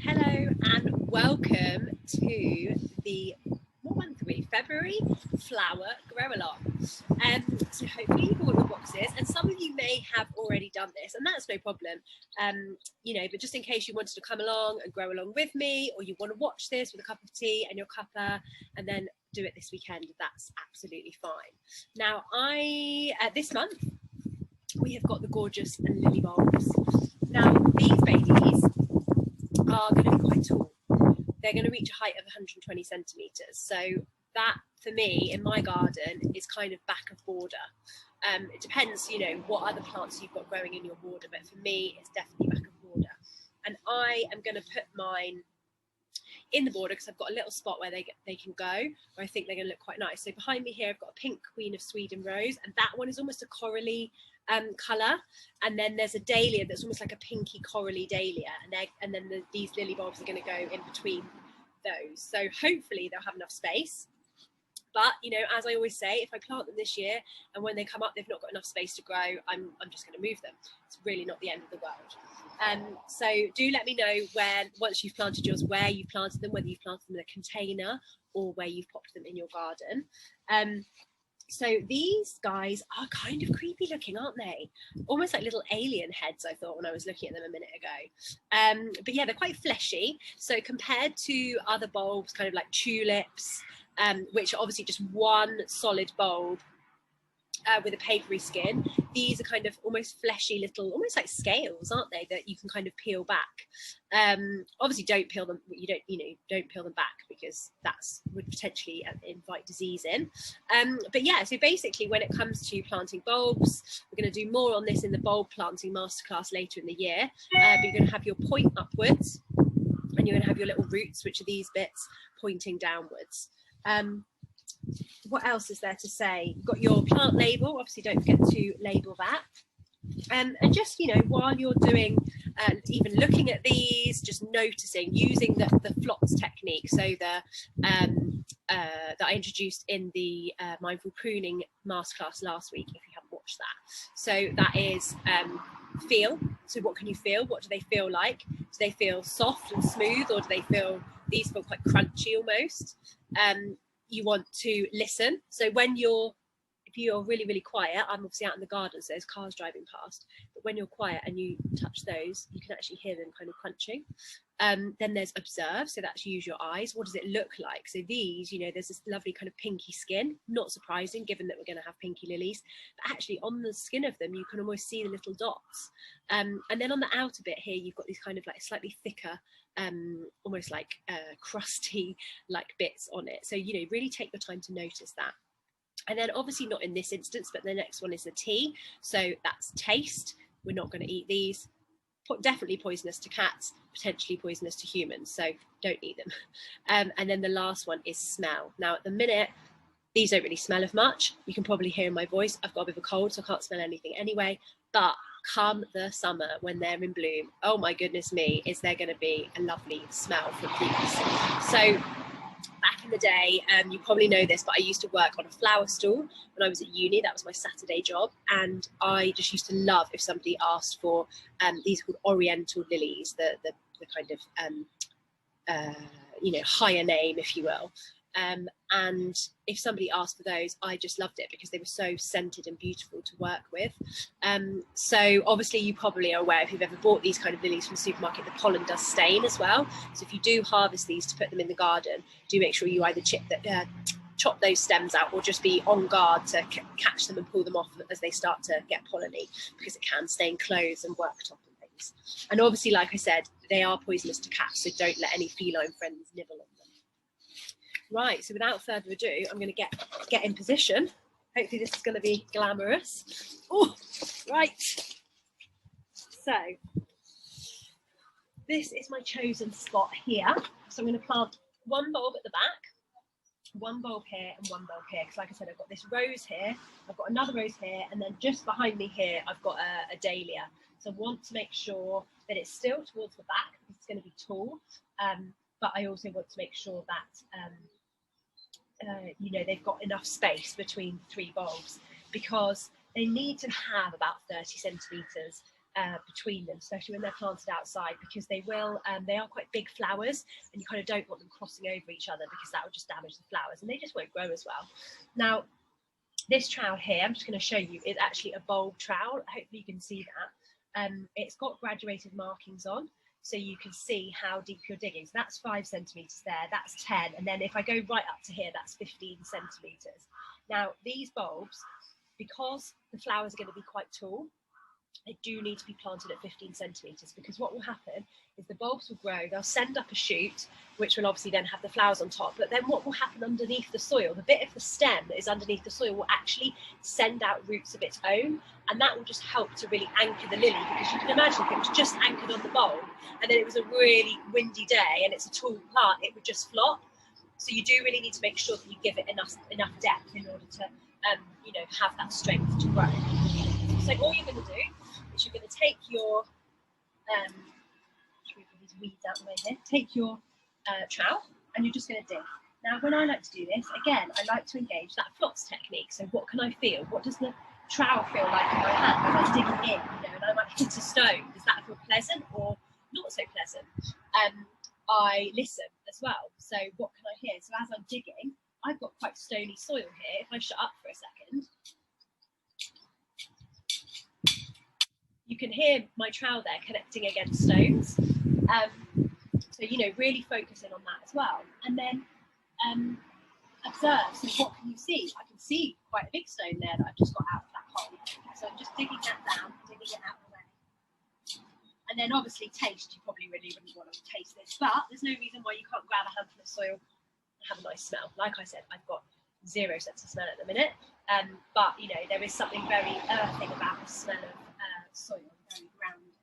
Hello and welcome to the February flower grow along. So hopefully you've all your boxes, and some of you may have already done this, and that's no problem. But just in case you wanted to come along and grow along with me, or you want to watch this with a cup of tea and your cuppa, and then do it this weekend, that's absolutely fine. Now, this month we have got the gorgeous lily bulbs. Now, these babies are going to be quite tall. They're going to reach a height of 120 centimetres. So that, for me, in my garden, is kind of back of border. It depends, what other plants you've got growing in your border, but for me, it's definitely back of border. And I am going to put mine in the border because I've got a little spot where they can go, where I think they're going to look quite nice. So behind me here, I've got a pink Queen of Sweden rose, and that one is almost a corally colour, and then there's a dahlia that's almost like a pinky corally dahlia, and then these lily bulbs are going to go in between those. So hopefully they'll have enough space. But as I always say, if I plant them this year and when they come up they've not got enough space to grow, I'm just going to move them. It's really not the end of the world. So do let me know once you've planted yours, where you've planted them, whether you've planted them in a container or where you've popped them in your garden. So these guys are kind of creepy looking, aren't they? Almost like little alien heads, I thought, when I was looking at them a minute ago. But yeah, they're quite fleshy. So compared to other bulbs, kind of like tulips, which are obviously just one solid bulb with a papery skin, these are kind of almost fleshy little, almost like scales, aren't they, that you can kind of peel back. Obviously don't peel them, don't peel them back, because that's would potentially invite disease in. But yeah, so basically when it comes to planting bulbs, we're going to do more on this in the bulb planting masterclass later in the year, but you're going to have your point upwards, and you're going to have your little roots, which are these bits pointing downwards. What else is there to say? You've got your plant label, obviously don't forget to label that. And just, while you're doing, even looking at these, just noticing, using the flots technique, so that I introduced in the mindful pruning masterclass last week, if you haven't watched that. So that is feel. So what can you feel? What do they feel like? Do they feel soft and smooth, or do they feel, these feel quite crunchy almost? You want to listen. So if you're really, really quiet, I'm obviously out in the garden, so there's cars driving past, but when you're quiet and you touch those, you can actually hear them kind of crunching. Then there's observe, so that's use your eyes. What does it look like? So these, there's this lovely kind of pinky skin, not surprising given that we're going to have pinky lilies, but actually on the skin of them you can almost see the little dots. And then on the outer bit here you've got these kind of like slightly thicker, almost like crusty like bits on it. So really take your time to notice that. And then obviously not in this instance, but the next one is the tea. So that's taste. We're not going to eat these. Definitely poisonous to cats, potentially poisonous to humans, so don't eat them. And then the last one is smell. Now at the minute these don't really smell of much. You can probably hear in my voice I've got a bit of a cold, so I can't smell anything anyway. But come the summer when they're in bloom, oh my goodness me, is there going to be a lovely smell from these. So back in the day, you probably know this, but I used to work on a flower stall when I was at uni. That was my Saturday job, and I just used to love if somebody asked for these called oriental lilies, the kind of higher name, if you will. And if somebody asked for those, I just loved it because they were so scented and beautiful to work with. So obviously you probably are aware, if you've ever bought these kind of lilies from the supermarket, the pollen does stain as well. So if you do harvest these to put them in the garden, do make sure you either chop those stems out, or just be on guard to catch them and pull them off as they start to get polleny, because it can stain clothes and worktop and things. And obviously, like I said, they are poisonous to cats, so don't let any feline friends nibble on them. Right, so without further ado, I'm going to get in position. Hopefully this is going to be glamorous. Oh, right. So this is my chosen spot here. So I'm going to plant one bulb at the back, one bulb here and one bulb here, because like I said, I've got this rose here, I've got another rose here, and then just behind me here I've got a dahlia. So I want to make sure that it's still towards the back because it's going to be tall, but I also want to make sure that they've got enough space between three bulbs, because they need to have about 30 centimetres between them, especially when they're planted outside, because they are quite big flowers, and you kind of don't want them crossing over each other, because that would just damage the flowers and they just won't grow as well. Now, this trowel here, I'm just going to show you, is actually a bulb trowel. Hopefully you can see that. It's got graduated markings on, so you can see how deep you're digging. So that's 5 centimetres there, that's 10, and then if I go right up to here, that's 15 centimetres. Now, these bulbs, because the flowers are going to be quite tall, they do need to be planted at 15 centimetres, because what will happen is the bulbs will grow, they'll send up a shoot, which will obviously then have the flowers on top, but then what will happen underneath the soil, the bit of the stem that is underneath the soil will actually send out roots of its own, and that will just help to really anchor the lily, because you can imagine if it was just anchored on the bulb and then it was a really windy day and it's a tall plant, it would just flop. So you do really need to make sure that you give it enough depth in order to have that strength to grow. So all you're going to do is you're going to take your should we put these weeds out of the way here? Take your trowel and you're just going to dig. Now, when I like to do this, again, I like to engage that flops technique. So what can I feel? What does the trowel feel like in my hand when I'm digging in? And I might hit a stone. Does that feel pleasant or not so pleasant? I listen as well. So what can I hear? So as I'm digging, I've got quite stony soil here. If I shut up for a second, you can hear my trowel there connecting against stones. So, really focusing on that as well. And then observe. So what can you see? I can see quite a big stone there that I've just got out of that hole. So I'm just digging that down, digging it out of the way. And then obviously taste. You probably really wouldn't want to taste this, but there's no reason why you can't grab a handful of soil and have a nice smell. Like I said, I've got 0 sense of smell at the minute. But, there is something very earthing about the smell of soil, very grounded.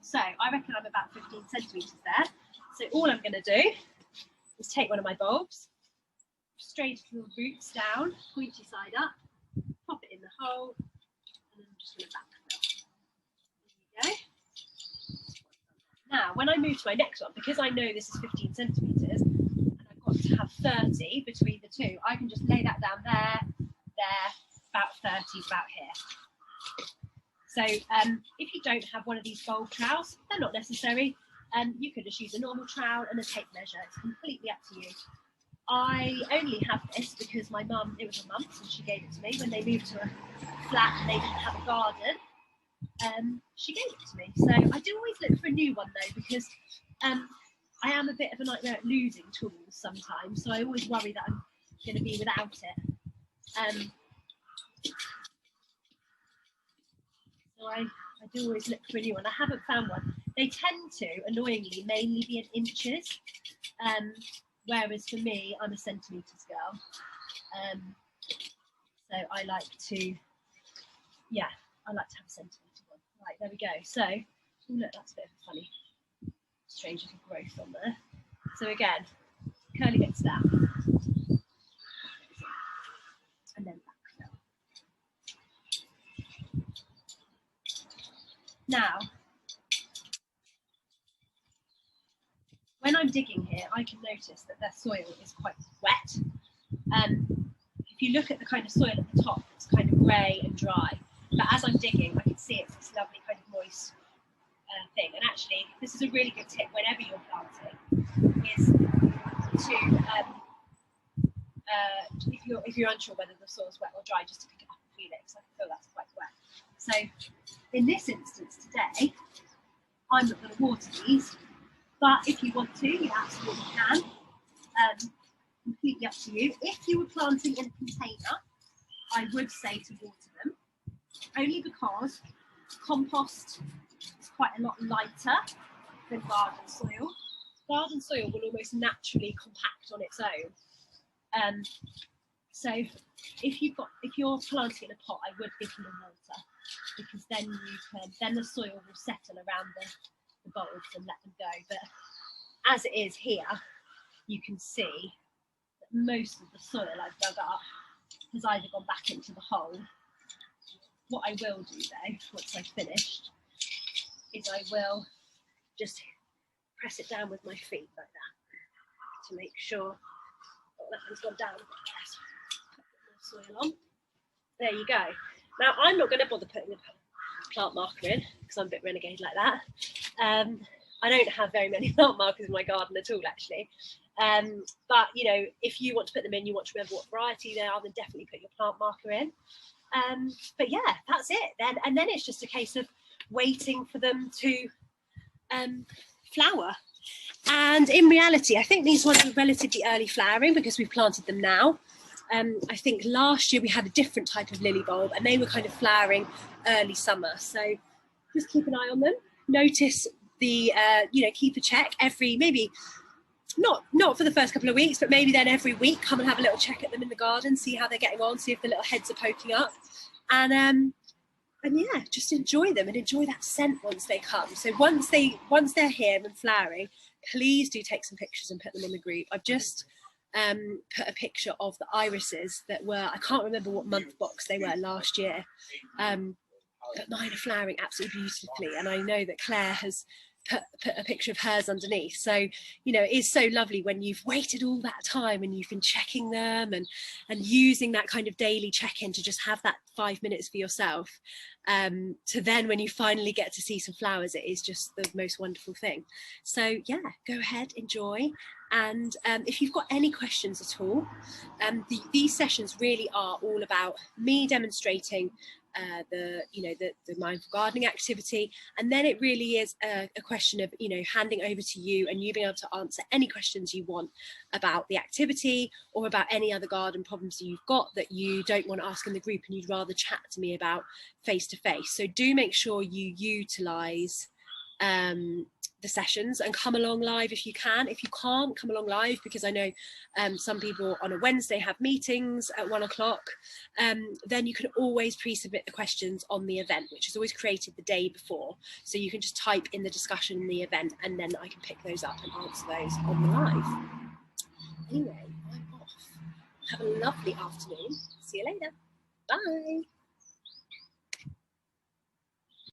So I reckon I'm about 15 centimetres there. So all I'm going to do is take one of my bulbs, straight little roots down, pointy side up, pop it in the hole, and then I'm just going to backfill. There you go. Now, when I move to my next one, because I know this is 15 centimetres, and I've got to have 30 between the two, I can just lay that down there, about 30 about here. So if you don't have one of these bulb trowels, they're not necessary. You could just use a normal trowel and a tape measure. It's completely up to you. I only have this because my mum, it was her mum's and she gave it to me when they moved to a flat and they didn't have a garden. She gave it to me. So I do always look for a new one though, because I am a bit of a nightmare at losing tools sometimes. So I always worry that I'm going to be without it. So I do always look for a new one. I haven't found one. They tend to, annoyingly, mainly be in inches, whereas for me, I'm a centimetres girl. So I like to have a centimetre one. Right, there we go. So, look, that's a bit of a funny, strange little growth on there. So again, curly bits down. And then backfill. Now, when I'm digging here, I can notice that their soil is quite wet. If you look at the kind of soil at the top, it's kind of grey and dry. But as I'm digging, I can see it's this lovely kind of moist thing. And actually, this is a really good tip whenever you're planting, is to, if you're unsure whether the soil's wet or dry, just to pick it up and feel it, because I can feel that's quite wet. So in this instance today, I'm not going to water these, but if you want to, you absolutely can. Completely up to you. If you were planting in a container, I would say to water them, only because compost is quite a lot lighter than garden soil. Garden soil will almost naturally compact on its own. So if you're planting in a pot, I would give them the water, because then the soil will settle around the bulbs and let them go. But as it is here, you can see that most of the soil I've dug up has either gone back into the hole. What I will do though, once I've finished, is I will just press it down with my feet like that to make sure that one's gone down a bit. Put a bit more soil on. There you go. Now I'm not going to bother putting plant marker in because I'm a bit renegade like that. I don't have very many plant markers in my garden at all, actually. But, you know, if you want to put them in, you want to remember what variety they are, then definitely put your plant marker in. But yeah, that's it. And then it's just a case of waiting for them to flower. And in reality, I think these ones are relatively early flowering because we've planted them now. I think last year we had a different type of lily bulb and they were kind of flowering early summer. So just keep an eye on them. Notice the, you know, keep a check every, maybe not for the first couple of weeks, but maybe then every week, come and have a little check at them in the garden, see how they're getting on, see if the little heads are poking up. And yeah, just enjoy them and enjoy that scent once they come. So once they're here and flowering, please do take some pictures and put them on the group. I've just put a picture of the irises that were, I can't remember what month box they were last year, but mine are flowering absolutely beautifully. And I know that Claire has put a picture of hers underneath. So, you know, it is so lovely when you've waited all that time and you've been checking them and using that kind of daily check-in to just have that 5 minutes for yourself. To then when you finally get to see some flowers, it is just the most wonderful thing. So yeah, go ahead, enjoy. And if you've got any questions at all, these sessions really are all about me demonstrating the mindful gardening activity, and then it really is a question of, you know, handing over to you and you being able to answer any questions you want about the activity or about any other garden problems you've got that you don't want to ask in the group and you'd rather chat to me about face to face. So do make sure you utilize the sessions and come along live if you can. If you can't come along live, because I know some people on a Wednesday have meetings at 1 o'clock, then you can always pre-submit the questions on the event, which is always created the day before. So you can just type in the discussion in the event and then I can pick those up and answer those on the live. Anyway, I'm off. Have a lovely afternoon. See you later. Bye.